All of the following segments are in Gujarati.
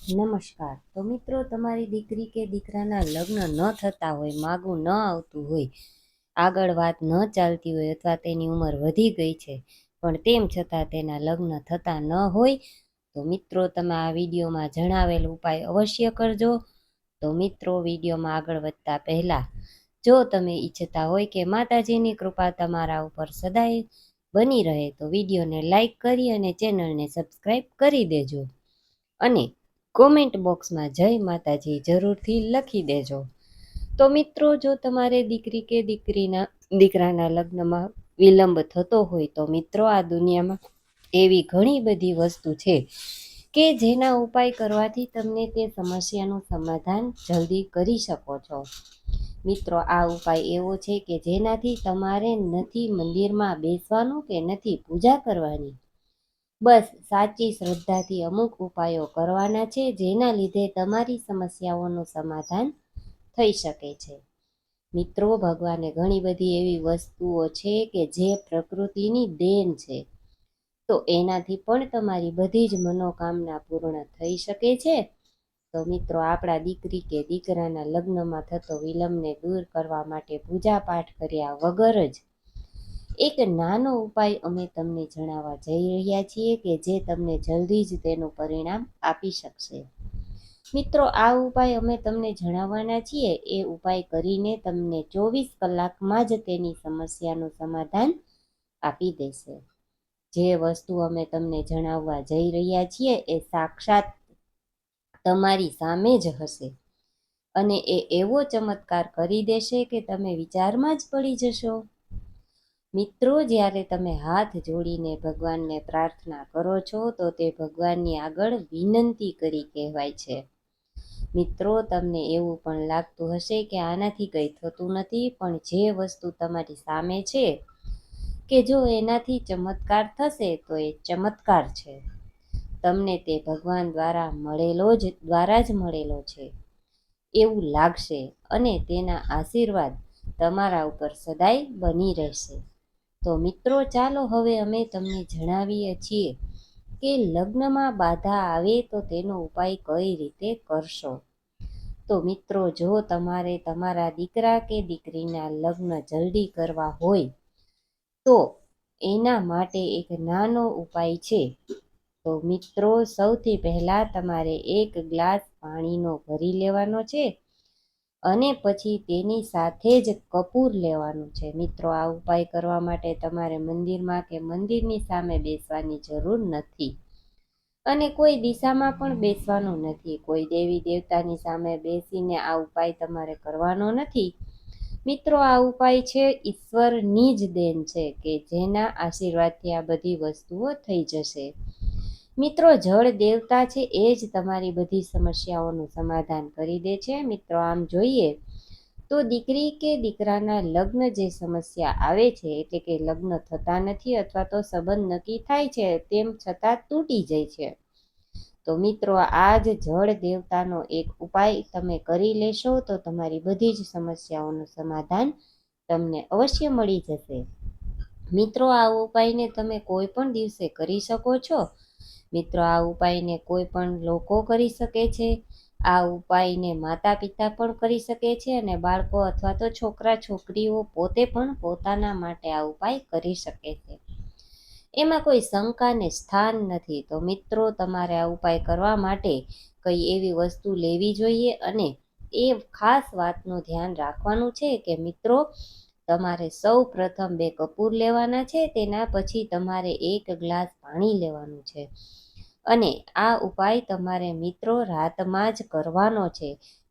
નમસ્કાર. તો મિત્રો, તમારી દીકરી કે દીકરાના લગ્ન ન થતા હોય, માગું ન આવતું હોય, આગળ વાત ન ચાલતી હોય અથવા તેની ઉંમર વધી ગઈ છે પણ તેમ છતાં તેના લગ્ન થતા ન હોય, તો મિત્રો તમે આ વિડીયોમાં જણાવેલ ઉપાય અવશ્ય કરજો. તો મિત્રો, વિડીયોમાં આગળ વધતા પહેલાં જો તમે ઈચ્છતા હોય કે માતાજીની કૃપા તમારા ઉપર સદાય બની રહે તો વિડીયોને લાઈક કરી અને ચેનલને સબસ્ક્રાઈબ કરી દેજો અને કોમેન્ટ બોક્સમાં જય માતાજી જરૂરથી લખી દેજો. તો મિત્રો, જો તમારે દીકરી કે દીકરાના લગ્નમાં વિલંબ થતો હોય તો મિત્રો, આ દુનિયામાં એવી ઘણી બધી વસ્તુ છે કે જેના ઉપાય કરવાથી તમને તે સમસ્યાનું સમાધાન જલ્દી કરી શકો છો. મિત્રો, આ ઉપાય એવો છે કે જેનાથી તમારે નથી મંદિરમાં બેસવાનું કે નથી પૂજા કરવાની, બસ સાચી શ્રદ્ધાથી અમુક ઉપાયો કરવાના છે જેના લીધે તમારી સમસ્યાઓનું સમાધાન થઈ શકે છે. મિત્રો, ભગવાને ઘણી બધી એવી વસ્તુઓ છે કે જે પ્રકૃતિની દેન છે, તો એનાથી પણ તમારી બધી જ મનોકામના પૂર્ણ થઈ શકે છે. તો મિત્રો, આપણા દીકરી કે દીકરાના લગ્નમાં થતો વિલંબને દૂર કરવા માટે પૂજા પાઠ કર્યા વગર જ એક નાનો ઉપાય અમે તમને જણાવવા જઈ રહ્યા છીએ કે જે તમને જલ્દી જ તેનું પરિણામ આપી શકશે. મિત્રો, આ ઉપાય અમે તમને જણાવવાના છીએ એ ઉપાય કરીને તમને 24 કલાકમાં જ તેની સમસ્યાનું સમાધાન આપી દેશે. જે વસ્તુ અમે તમને જણાવવા જઈ રહ્યા છીએ એ સાક્ષાત તમારી સામે જ હશે અને એ એવો ચમત્કાર કરી દેશે કે તમે વિચારમાં જ પડી જશો. મિત્રો, જ્યારે તમે હાથ જોડીને ભગવાનને પ્રાર્થના કરો છો તો તે ભગવાનની આગળ વિનંતી કરી કહેવાય છે. મિત્રો, તમને એવું પણ લાગતું હશે કે આનાથી કંઈ થતું નથી, પણ જે વસ્તુ તમારી સામે છે કે જો એનાથી ચમત્કાર થશે તો એ ચમત્કાર છે. તમને તે ભગવાન દ્વારા જ મળેલો છે એવું લાગશે અને તેના આશીર્વાદ તમારા ઉપર સદાય બની રહેશે. તો મિત્રો, ચાલો હવે અમે તમને જણાવીએ છીએ કે લગ્નમાં બાધા આવે તો તેનો ઉપાય કઈ રીતે કરશો. તો મિત્રો, જો તમારે તમારા દીકરા કે દીકરીના લગ્ન જલ્દી કરવા હોય તો એના માટે એક નાનો ઉપાય છે. તો મિત્રો, સૌથી પહેલાં તમારે 1 ગ્લાસ પાણીનો ભરી લેવાનો છે અને પછી તેની સાથે જ કપૂર લેવાનું છે. મિત્રો, આ ઉપાય કરવા માટે તમારે મંદિરમાં કે મંદિરની સામે બેસવાની જરૂર નથી અને કોઈ દિશામાં પણ બેસવાનું નથી. કોઈ દેવી દેવતાની સામે બેસીને આ ઉપાય તમારે કરવાનો નથી. મિત્રો, આ ઉપાય છે ઈશ્વરની જ દેન છે કે જેના આશીર્વાદથી આ બધી વસ્તુઓ થઈ જશે. મિત્રો, જળ દેવતા છે એ જ તમારી બધી સમસ્યાઓનું સમાધાન કરી દે છે. મિત્રો, આમ જોઈએ તો દીકરી કે દીકરાના લગ્ન જે સમસ્યા આવે છે, એટલે કે લગ્ન થતા નથી અથવા તો સંબંધ નક્કી થાય છે તેમ છતાં તૂટી જાય છે, તો મિત્રો, આ જ જળ દેવતાનો એક ઉપાય તમે કરી લેશો તો તમારી બધી જ સમસ્યાઓનું સમાધાન તમને અવશ્ય મળી જશે. મિત્રો, આ ઉપાયને તમે કોઈ પણ દિવસે કરી શકો છો. મિત્રો, આ ઉપાયને કોઈ પણ લોકો કરી શકે છે. આ ઉપાયને માતા પિતા પણ કરી શકે છે અને બાળકો અથવા તો છોકરા છોકરીઓ પોતે પણ પોતાના માટે આ ઉપાય કરી શકે છે. એમાં કોઈ શંકાને સ્થાન નથી. તો મિત્રો, તમારે આ ઉપાય કરવા માટે કઈ એવી વસ્તુ લેવી જોઈએ અને એ ખાસ વાતનું ધ્યાન રાખવાનું છે કે મિત્રો, તમારે સૌ પ્રથમ 2 કપૂર લેવાના છે, તેના પછી તમારે 1 ગ્લાસ પાણી લેવાનું છે અને આ ઉપાય તમારે મિત્રો રાતમાં જ કરવાનો છે.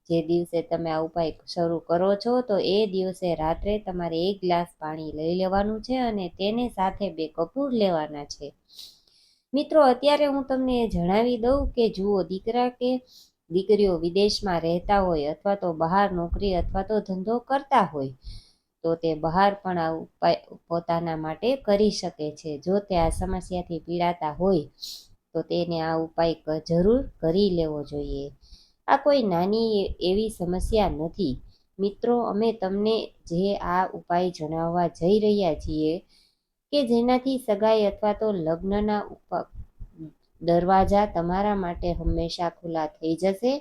જે દિવસે તમે આ ઉપાય શરૂ કરો છો તો એ દિવસે રાત્રે તમારે 1 ગ્લાસ પાણી લઈ લેવાનું છે અને તેને સાથે 2 કપૂર લેવાના છે. મિત્રો, અત્યારે હું તમને જણાવી દઉં કે જુઓ, દીકરા કે દીકરીઓ વિદેશમાં રહેતા હોય અથવા તો બહાર નોકરી અથવા તો ધંધો કરતા હોય તો તે બહાર પણ આ ઉપાય પોતાના માટે કરી શકે છે. જો તે આ સમસ્યાથી પીડાતા હોય તો તેને આ ઉપાય જરૂર કરી લેવો જોઈએ. આ કોઈ નાની એવી સમસ્યા નથી. મિત્રો, અમે તમને જે આ ઉપાય જણાવવા જઈ રહ્યા છીએ કે જેનાથી સગાઈ અથવા તો લગ્નના દરવાજા તમારા માટે હંમેશા ખુલ્લા થઈ જશે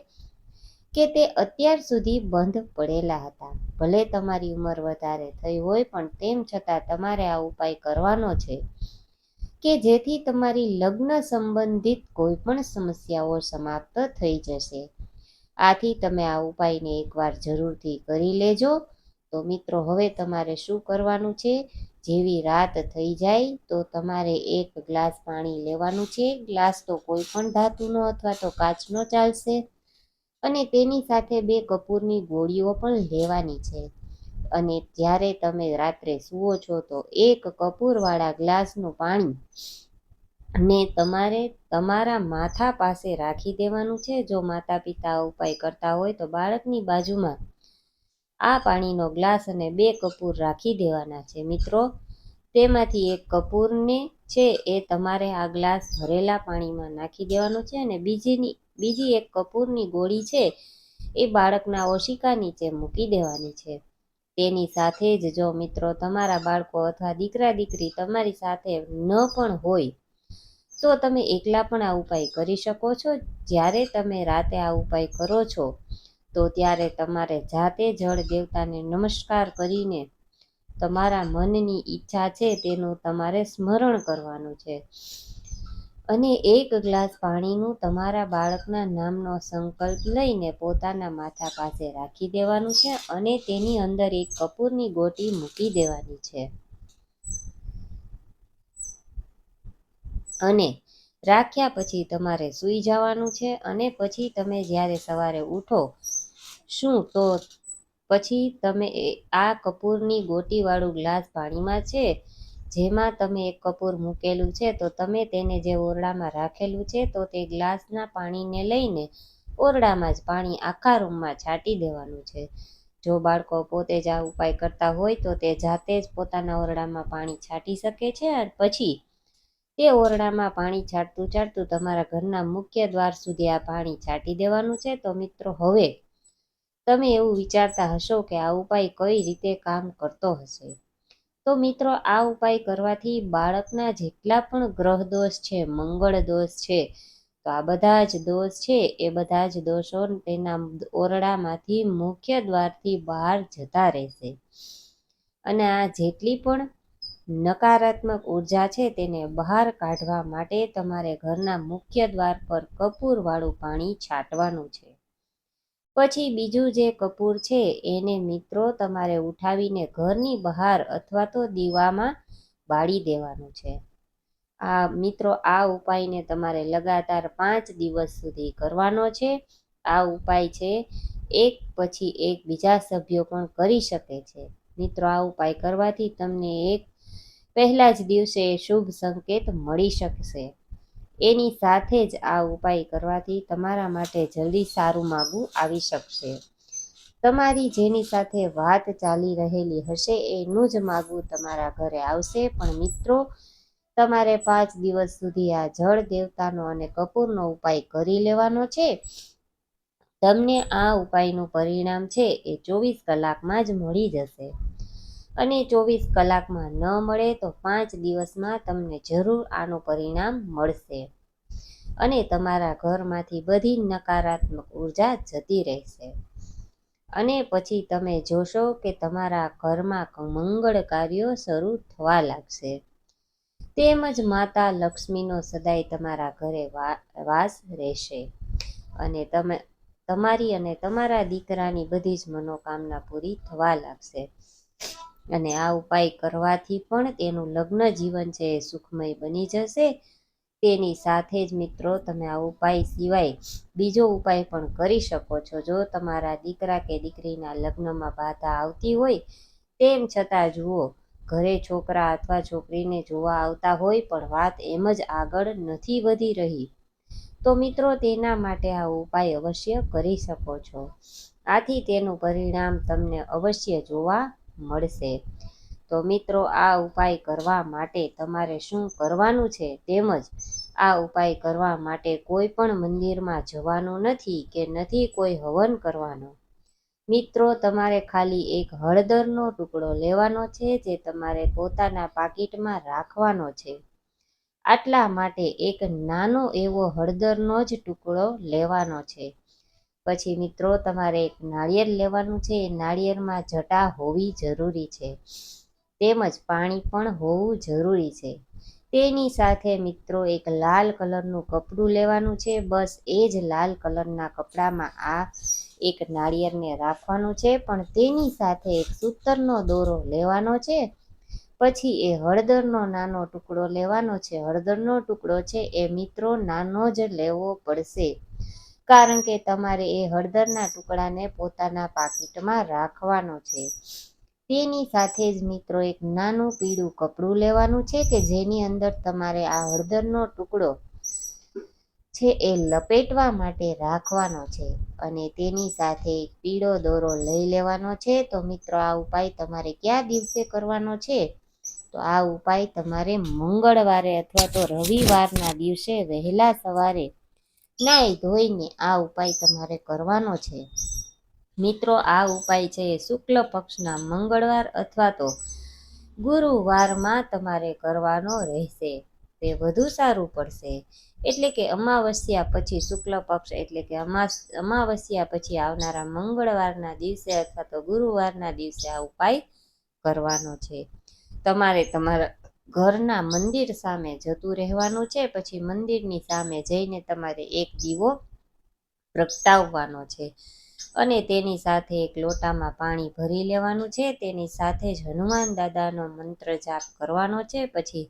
કે તે અત્યાર સુધી બંધ પડેલા હતા. ભલે તમારી ઉંમર વધારે થઈ હોય પણ તેમ છતાં તમારે આ ઉપાય કરવાનો છે કે જેથી તમારી લગ્ન સંબંધિત કોઈ પણ સમસ્યાઓ સમાપ્ત થઈ જશે. આથી તમે આ ઉપાયને એકવાર જરૂરથી કરી લેજો. તો મિત્રો, હવે તમારે શું કરવાનું છે? જેવી રાત થઈ જાય તો તમારે 1 ગ્લાસ પાણી લેવાનું છે. ગ્લાસ તો કોઈ પણ ધાતુનો અથવા તો કાચનો ચાલશે. અને તેની સાથે 2 કપૂરની ગોળીઓ પણ લેવાની છે. અને જ્યારે તમે રાત્રે સૂવો છો તો 1 કપૂરવાળા ગ્લાસનું પાણી ને તમારે તમારા માથા પાસે રાખી દેવાનું છે. જો માતા પિતા ઉપાય કરતા હોય તો બાળકની બાજુમાં આ પાણીનો ગ્લાસ અને 2 કપૂર રાખી દેવાના છે. મિત્રો, તેમાંથી 1 કપૂરને છે એ તમારે આ ગ્લાસ ભરેલા પાણીમાં નાખી દેવાનું છે અને બીજી 1 કપૂરની ગોળી છે એ બાળકના ઓશિકા નીચે મૂકી દેવાની છે. તેની સાથે જ જો મિત્રો તમારા બાળકો અથવા દીકરા દીકરી તમારી સાથે ન પણ હોય તો તમે એકલા પણ આ ઉપાય કરી શકો છો. જ્યારે તમે રાતે આ ઉપાય કરો છો તો ત્યારે તમારે જાતે જળ દેવતાને નમસ્કાર કરીને તમારા મનની ઈચ્છા છે તેનું તમારે સ્મરણ કરવાનું છે. અને 1 ગ્લાસ પાણીનું તમારા બાળકના નામનો સંકલ્પ લઈને પોતાના માથા પાસે રાખી દેવાનું છે અને તેની અંદર 1 કપૂરની ગોટી મૂકી દેવાની છે. અને રાખ્યા પછી તમારે સૂઈ જવાનું છે. અને પછી તમે જ્યારે સવારે ઉઠો શું તો પછી તમે આ કપૂરની ગોટીવાળું ગ્લાસ પાણીમાં છે જેમાં તમે 1 કપૂર મૂકેલું છે તો તમે તેને જે ઓરડામાં રાખેલું છે તો તે ગ્લાસના પાણીને લઈને ઓરડામાં જ પાણી આખા રૂમમાં છાંટી દેવાનું છે. જો બાળકો પોતે જ આ ઉપાય કરતા હોય તો તે જાતે જ પોતાના ઓરડામાં પાણી છાંટી શકે છે. અને પછી તે ઓરડામાં પાણી છાંટતું તમારા ઘરના મુખ્ય દ્વાર સુધી આ પાણી છાંટી દેવાનું છે. તો મિત્રો, હવે તમે એવું વિચારતા હશો કે આ ઉપાય કઈ રીતે કામ કરતો હશે. તો મિત્રો, આ ઉપાય કરવાથી બાળકના જેટલા પણ ગ્રહ દોષ છે, મંગળ દોષ છે, તો આ બધા જ દોષ છે એ બધા જ દોષો તેના ઓરડામાંથી મુખ્ય દ્વારથી બહાર જતા રહેશે. અને આ જેટલી પણ નકારાત્મક ઉર્જા છે તેને બહાર કાઢવા માટે તમારે ઘરના મુખ્ય દ્વાર પર કપૂરવાળું પાણી છાંટવાનું છે. પછી બીજું જે કપૂર છે એને મિત્રો તમારે ઉઠાવીને ઘરની બહાર અથવા તો દીવામાં બાળી દેવાનું છે. મિત્રો, આ ઉપાયને તમારે લગાતાર 5 દિવસ સુધી કરવાનો છે. આ ઉપાય છે એક પછી એક બીજા સભ્યો પણ કરી શકે છે. મિત્રો, આ ઉપાય કરવાથી તમને પહેલા જ દિવસે શુભ સંકેત મળી શકશે. એની સાથે જ આ ઉપાય કરવાથી તમારા માટે જલ્દી સારું માગું આવી શકશે. તમારી જેની સાથે વાત ચાલી રહેલી હશે એનું જ માગું તમારા ઘરે આવશે. પણ મિત્રો, તમારે 5 દિવસ સુધી આ જળ દેવતાનો અને કપૂરનો ઉપાય કરી લેવાનો છે. તમને આ ઉપાયનું પરિણામ છે એ 24 કલાકમાં જ મળી જશે. અને 24 કલાકમાં ન મળે તો 5 દિવસમાં તમને જરૂર આનું પરિણામ મળશે. અને તમારા ઘરમાંથી બધી નકારાત્મક ઉર્જા જતી રહેશે. અને પછી તમે જોશો કે તમારા ઘરમાં મંગળ કાર્યો શરૂ થવા લાગશે. તેમજ માતા લક્ષ્મીનો સદાય તમારા ઘરે વાસ રહેશે. અને તમારી અને તમારા દીકરાની બધી જ મનોકામના પૂરી થવા લાગશે. અને આ ઉપાય કરવાથી પણ તેનું લગ્ન જીવન છે એ સુખમય બની જશે. તેની સાથે જ મિત્રો, તમે આ ઉપાય સિવાય બીજો ઉપાય પણ કરી શકો છો. જો તમારા દીકરા કે દીકરીના લગ્નમાં બાધા આવતી હોય તેમ છતાં જુઓ ઘરે છોકરા અથવા છોકરીને જોવા આવતા હોય પણ વાત એમ જ આગળ નથી વધી રહી તો મિત્રો, તેના માટે આ ઉપાય અવશ્ય કરી શકો છો. આથી તેનું પરિણામ તમને અવશ્ય જોવા મળશે. તો મિત્રો, આ ઉપાય કરવા માટે તમારે શું કરવાનું છે તેમજ આ ઉપાય કરવા માટે કોઈ પણ મંદિરમાં જવાનું નથી કે નથી કોઈ હવન કરવાનો. મિત્રો, તમારે ખાલી 1 હળદરનો ટુકડો લેવાનો છે જે તમારે પોતાના પાકીટમાં રાખવાનો છે. આટલા માટે એક નાનો એવો હળદરનો જ ટુકડો લેવાનો છે. પછી મિત્રો તમારે એક નાળિયેર લેવાનું છે. એ નાળિયેરમાં જટા હોવી જરૂરી છે, તેમજ પાણી પણ હોવું જરૂરી છે. તેની સાથે મિત્રો એક લાલ કલરનું કપડું લેવાનું છે. બસ એ જ લાલ કલરના કપડામાં આ એક નાળિયેરને રાખવાનું છે, પણ તેની સાથે એક સૂતરનો દોરો લેવાનો છે. પછી એ હળદરનો નાનો ટુકડો લેવાનો છે. હળદરનો ટુકડો છે એ મિત્રો નાનો જ લેવો પડશે, કારણ કે તમારે એ હળદરના ટુકડાને પોતાના પાકીટમાં રાખવાનો છે. તેની સાથે જ મિત્રો એક નાનું પીળું કપડું લેવાનું છે, કે જેની અંદર તમારે આ હળદરનો ટુકડો છે એ લપેટવા માટે રાખવાનો છે. અને તેની સાથે એક પીળો દોરો લઈ લેવાનો છે. તો મિત્રો આ ઉપાય તમારે કયા દિવસે કરવાનો છે? તો આ ઉપાય તમારે મંગળવારે અથવા તો રવિવારના દિવસે વહેલા સવારે નાહી ધોઈને આ ઉપાય તમારે કરવાનો છે. મિત્રો આ ઉપાય છે શુક્લ પક્ષના મંગળવાર અથવા તો ગુરુવારમાં તમારે કરવાનો રહેશે. તે વધુ સારું પડશે. એટલે કે અમાવસ્યા પછી શુક્લ પક્ષ એટલે કે અમાવસ્યા પછી આવનારા મંગળવારના દિવસે અથવા તો ગુરુવારના દિવસે આ ઉપાય કરવાનો છે. તમારે તમારા ઘરના મંદિર સામે જતું રહેવાનું છે. પછી મંદિરની સામે જઈને તમારે એક દીવો પ્રગટાવવાનો છે, અને તેની સાથે એક લોટામાં પાણી ભરી લેવાનું છે. તેની સાથે જ હનુમાન દાદાનો મંત્ર જાપ કરવાનો છે. પછી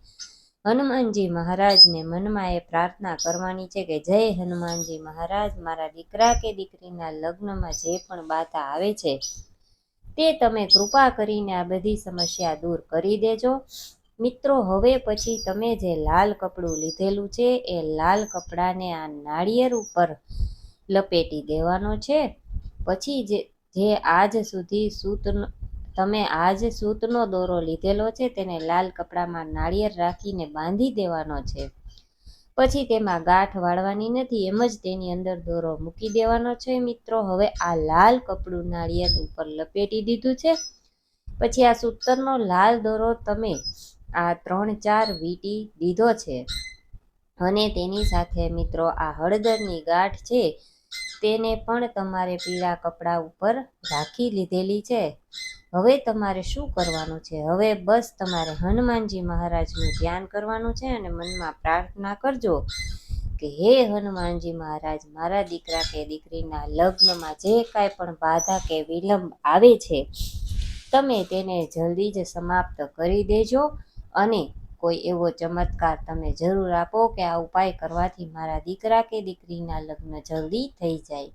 હનુમાનજી મહારાજને મનમાં એ પ્રાર્થના કરવાની છે કે જય હનુમાનજી મહારાજ, મારા દીકરા કે દીકરીના લગ્નમાં જે પણ બાધા આવે છે તે તમે કૃપા કરીને આ બધી સમસ્યા દૂર કરી દેજો. મિત્રો હવે પછી તમે જે લાલ કપડું લીધેલું છે એ લાલ કપડાને આ નાળિયેર ઉપર લપેટી દેવાનો છે. પછી જે આજ સુધી તમે આજ સૂતનો દોરો લીધેલો છે તેને લાલ કપડામાં નાળિયેર રાખીને બાંધી દેવાનો છે. પછી તેમાં ગાંઠ વાળવાની નથી, એમ જ તેની અંદર દોરો મૂકી દેવાનો છે. મિત્રો હવે આ લાલ કપડું નાળિયેર ઉપર લપેટી દીધું છે. પછી આ સૂતરનો લાલ દોરો તમે આ 3-4 વીંટી દીધો છે, અને તેની સાથે મિત્રો આ હળદરની ગાંઠ છે તેને પણ તમારે પીળા કપડા ઉપર રાખી લીધેલી છે. હવે તમારે શું કરવાનું છે? હવે બસ તમારે હનુમાનજી મહારાજનું ધ્યાન કરવાનું છે, અને મનમાં પ્રાર્થના કરજો કે હે હનુમાનજી મહારાજ, મારા દીકરા કે દીકરીના લગ્નમાં જે કાંઈ પણ બાધા કે વિલંબ આવે છે તમે તેને જલ્દી જ સમાપ્ત કરી દેજો, અને કોઈ એવો ચમત્કાર તમે જરૂર આપો કે આ ઉપાય કરવાથી મારા દીકરા કે દીકરીના લગ્ન જલ્દી થઈ જાય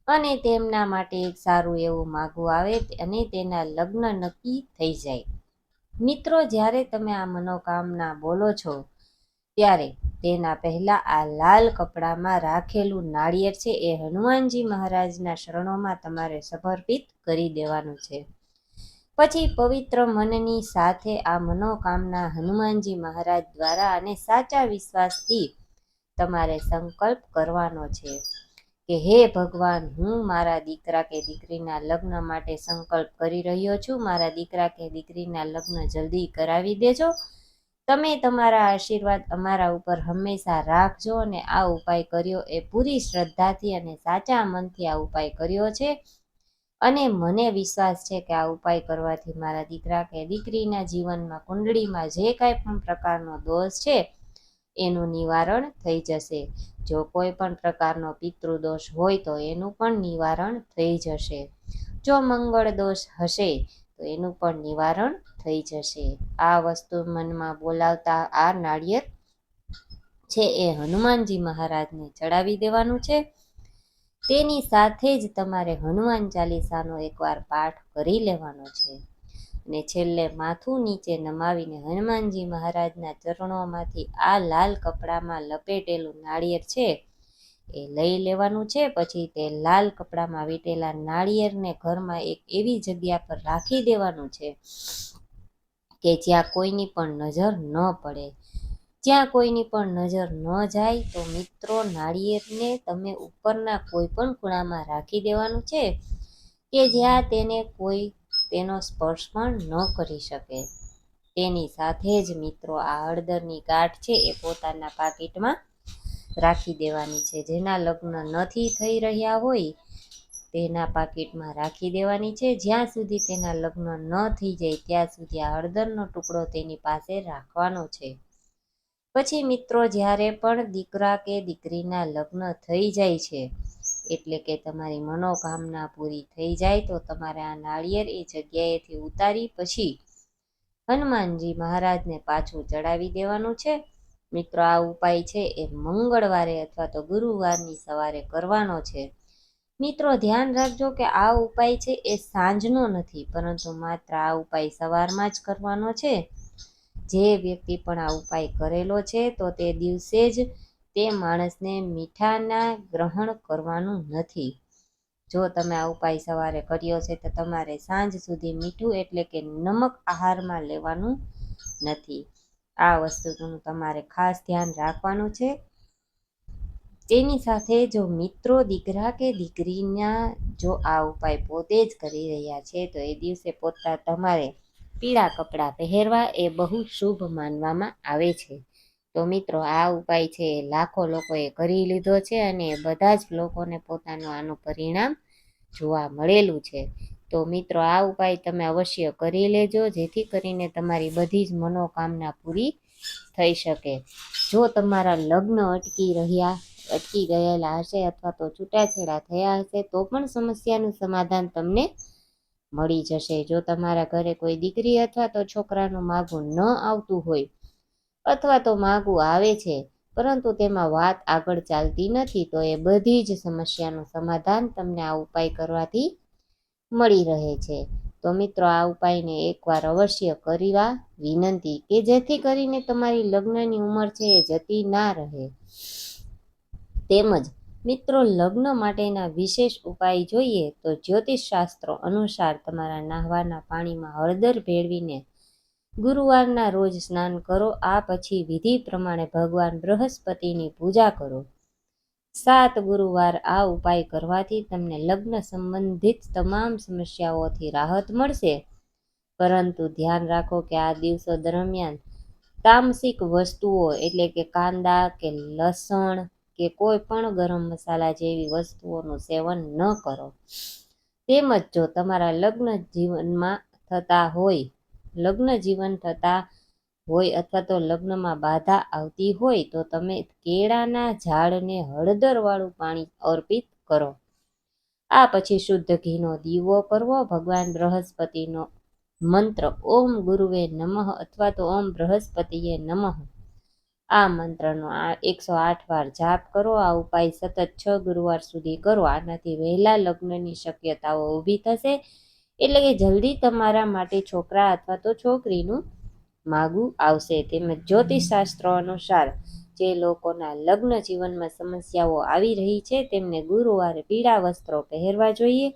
અને તેમના માટે એક સારું એવું માગું આવે અને તેના લગ્ન નક્કી થઈ જાય. મિત્રો જ્યારે તમે આ મનોકામના બોલો છો ત્યારે તેના પહેલા આ લાલ કપડામાં રાખેલું નાળિયેર છે એ હનુમાનજી મહારાજના શરણોમાં તમારે સમર્પિત કરી દેવાનું છે. પછી પવિત્ર મનની સાથે આ મનોકામના હનુમાનજી મહારાજ દ્વારા અને સાચા વિશ્વાસથી તમારે સંકલ્પ કરવાનો છે કે હે ભગવાન, હું મારા દીકરા કે દીકરીના લગ્ન માટે સંકલ્પ કરી રહ્યો છું. મારા દીકરા કે દીકરીના લગ્ન જલ્દી કરાવી દેજો. તમે તમારા આશીર્વાદ અમારા ઉપર હંમેશા રાખજો. અને આ ઉપાય કર્યો એ પૂરી શ્રદ્ધાથી અને સાચા મનથી આ ઉપાય કર્યો છે, અને મને વિશ્વાસ છે કે આ ઉપાય કરવાથી મારા દીકરા કે દીકરીના જીવનમાં કુંડળીમાં જે કાંઈ પણ પ્રકારનો દોષ છે એનું નિવારણ થઈ જશે. જો કોઈ પણ પ્રકારનો પિતૃદોષ હોય તો એનું પણ નિવારણ થઈ જશે. જો મંગળ દોષ હશે તો એનું પણ નિવારણ થઈ જશે. આ વસ્તુ મનમાં બોલાવતા આ નાળિયેર છે એ હનુમાનજી મહારાજને ચડાવી દેવાનું છે. તેની સાથે જ તમારે હનુમાન ચાલીસાનો એકવાર પાઠ કરી લેવાનો છે, અને છેલ્લે માથું નીચે નમાવીને હનુમાનજી મહારાજના ચરણોમાંથી આ લાલ કપડામાં લપેટેલું નાળિયેર છે એ લઈ લેવાનું છે. પછી તે લાલ કપડામાં વીંટેલા નાળિયેરને ઘરમાં એક એવી જગ્યા પર રાખી દેવાનું છે કે જ્યાં કોઈની પણ નજર ન પડે. જ્યાં કોઈની પણ નજર ન જાય તો મિત્રો નાળિયેરને તમે ઉપરના કોઈ પણ ખૂણામાં રાખી દેવાનું છે કે જ્યાં તેને કોઈ તેનો સ્પર્શ પણ ન કરી શકે. તેની સાથે જ મિત્રો આ હળદરની ગાંઠ છે એ પોતાના પાકીટમાં રાખી દેવાની છે. જેના લગ્ન નથી થઈ રહ્યા હોય તેના પાકીટમાં રાખી દેવાની છે. જ્યાં સુધી તેના લગ્ન ન થઈ જાય ત્યાં સુધી આ હળદરનો ટુકડો તેની પાસે રાખવાનો છે. પછી મિત્રો જ્યારે પણ દીકરા કે દીકરીના લગ્ન થઈ જાય છે, એટલે કે તમારી મનોકામના પૂરી થઈ જાય, તો તમારે આ નાળિયેર એ જગ્યાએથી ઉતારી પછી હનુમાનજી મહારાજને પાછું ચડાવી દેવાનું છે. મિત્રો આ ઉપાય છે એ મંગળવારે અથવા તો ગુરુવારની સવારે કરવાનો છે. મિત્રો ધ્યાન રાખજો કે આ ઉપાય છે એ સાંજનો નથી, પરંતુ માત્ર આ ઉપાય સવારમાં જ કરવાનો છે. જે વ્યક્તિ પણ આ ઉપાય કરેલો છે તો તે દિવસે જ તે માણસને મીઠાના ગ્રહણ કરવાનું નથી. જો તમે આ ઉપાય સવારે કર્યો છે તો તમારે સાંજ સુધી મીઠું એટલે કે નમક આહારમાં લેવાનું નથી. આ વસ્તુનું તમારે ખાસ ધ્યાન રાખવાનું છે. તેની સાથે જો મિત્રો દીકરા કે દીકરીના જો આ ઉપાય પોતે જ કરી રહ્યા છે તો એ દિવસે પોતા તમારે પીળા કપડાં પહેરવા એ બહુ શુભ માનવામાં આવે છે. તો મિત્રો આ ઉપાય છે એ લાખો લોકોએ કરી લીધો છે અને બધા જ લોકોને પોતાનું આનું પરિણામ જોવા મળેલું છે. તો મિત્રો આ ઉપાય તમે અવશ્ય કરી લેજો, જેથી કરીને તમારી બધી જ મનોકામના પૂરી થઈ શકે. જો તમારા લગ્ન અટકી ગયેલા હશે અથવા તો છૂટાછેડા થયા હશે તો પણ સમસ્યાનું સમાધાન તમને મળી જશે. જો તમારા ઘરે કોઈ દીકરી અથવા તો છોકરાનું માગું ન આવતું હોય અથવા તો માગું આવે છે પરંતુ તેમાં વાત આગળ ચાલતી નથી, તો એ બધી જ સમસ્યાનું સમાધાન તમને આ ઉપાય કરવાથી મળી રહે છે. તો મિત્રો આ ઉપાયને એકવાર અવશ્ય કરવા વિનંતી કે જેથી કરીને તમારી લગ્નની ઉંમર છે એ જતી ના રહે. તેમજ મિત્રો લગ્ન માટેના વિશેષ ઉપાય જોઈએ તો જ્યોતિષ શાસ્ત્રો અનુસાર તમારા નહાવાના પાણીમાં હળદર ભેળવીને ગુરુવારના રોજ સ્નાન કરો. આ પછી વિધિ પ્રમાણે ભગવાન બૃહસ્પતિની પૂજા કરો. 7 ગુરુવાર આ ઉપાય કરવાથી તમને લગ્ન સંબંધિત તમામ સમસ્યાઓથી રાહત મળશે. પરંતુ ધ્યાન રાખો કે આ દિવસો દરમિયાન તામસિક વસ્તુઓ એટલે કે કાંદા કે લસણ કે કોઈ પણ ગરમ મસાલા જેવી વસ્તુઓનું સેવન ન કરો. તેમજ જો તમારા લગ્ન જીવન થતા હોય અથવા તો લગ્નમાં બાધા આવતી હોય તો તમે કેળાના ઝાડને હળદરવાળું પાણી અર્પિત કરો. આ પછી શુદ્ધ ઘીનો દીવો કરવો. ભગવાન બૃહસ્પતિનો મંત્ર ઓમ ગુરુવે નમઃ અથવા તો ઓમ બૃહસ્પતિએ નમઃ આ મંત્રનો 108 વાર જાપ કરો. આ ઉપાય સતત 6 ગુરુવાર સુધી કરો. આનાથી વહેલા લગ્નની શક્યતાઓ ઊભી થશે, એટલે કે જલ્દી તમારા માટે છોકરા અથવા તો છોકરીનું માગું આવશે. તેમજ જ્યોતિષશાસ્ત્રો અનુસાર જે લોકોના લગ્ન જીવનમાં સમસ્યાઓ આવી રહી છે તેમને ગુરુવારે પીળા વસ્ત્રો પહેરવા જોઈએ.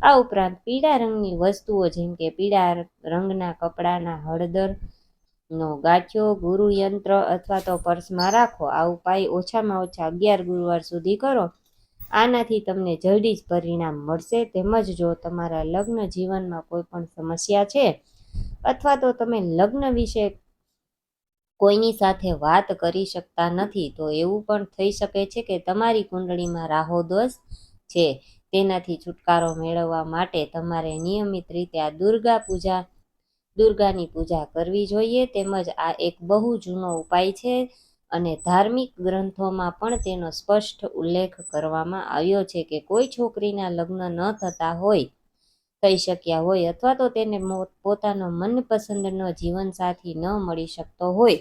આ ઉપરાંત પીળા રંગની વસ્તુઓ જેમ કે પીળા રંગના કપડાના હળદરનો ગાંઠિયો ગુરુ યંત્ર અથવા તો પર્સમાં રાખો. આ ઉપાય ઓછામાં ઓછા 11 ગુરુવાર સુધી કરો. આનાથી તમને જલ્દી જ પરિણામ મળશે. તેમજ જો તમારા લગ્ન જીવનમાં કોઈ પણ સમસ્યા છે અથવા તો તમે લગ્ન વિશે કોઈની સાથે વાત કરી શકતા નથી, તો એવું પણ થઈ શકે છે કે તમારી કુંડળીમાં રાહુ દોષ છે. તેનાથી છુટકારો મેળવવા માટે તમારે નિયમિત રીતે આ દુર્ગાની પૂજા કરવી જોઈએ. તેમજ આ એક બહુ જૂનો ઉપાય છે અને ધાર્મિક ગ્રંથોમાં પણ તેનો સ્પષ્ટ ઉલ્લેખ કરવામાં આવ્યો છે કે કોઈ છોકરીના લગ્ન ન થઈ શક્યા હોય અથવા તો તેને પોતાનો મનપસંદનો જીવનસાથી ન મળી શકતો હોય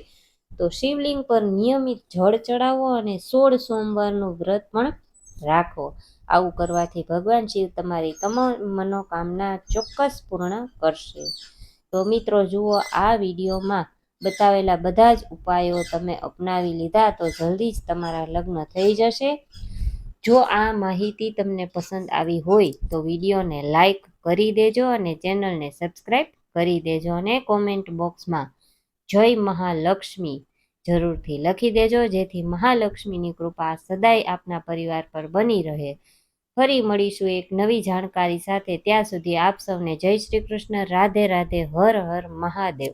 તો શિવલિંગ પર નિયમિત જળ ચડાવો અને 16 સોમવારનું વ્રત પણ રાખો. આવું કરવાથી ભગવાન શિવ તમારી તમામ મનોકામના ચોક્કસ પૂર્ણ કરશે. તો મિત્રો જુઓ, આ વિડીયોમાં બતાવેલા બધા જ ઉપાયો તમે અપનાવી લીધા તો જલ્દી જ તમારા લગ્ન થઈ જશે. જો આ માહિતી તમને પસંદ આવી હોય તો વિડીયોને લાઈક કરી દેજો અને ચેનલને સબસ્ક્રાઈબ કરી દેજો અને કોમેન્ટ બોક્સમાં જય મહાલક્ષ્મી જરૂરથી લખી દેજો, જેથી મહાલક્ષ્મીની કૃપા સદાય આપના પરિવાર પર બની રહે. ફરી મળીશું એક નવી જાણકારી સાથે. ત્યાં સુધી આપ સૌને જય શ્રી કૃષ્ણ, રાધે રાધે, હર હર મહાદેવ.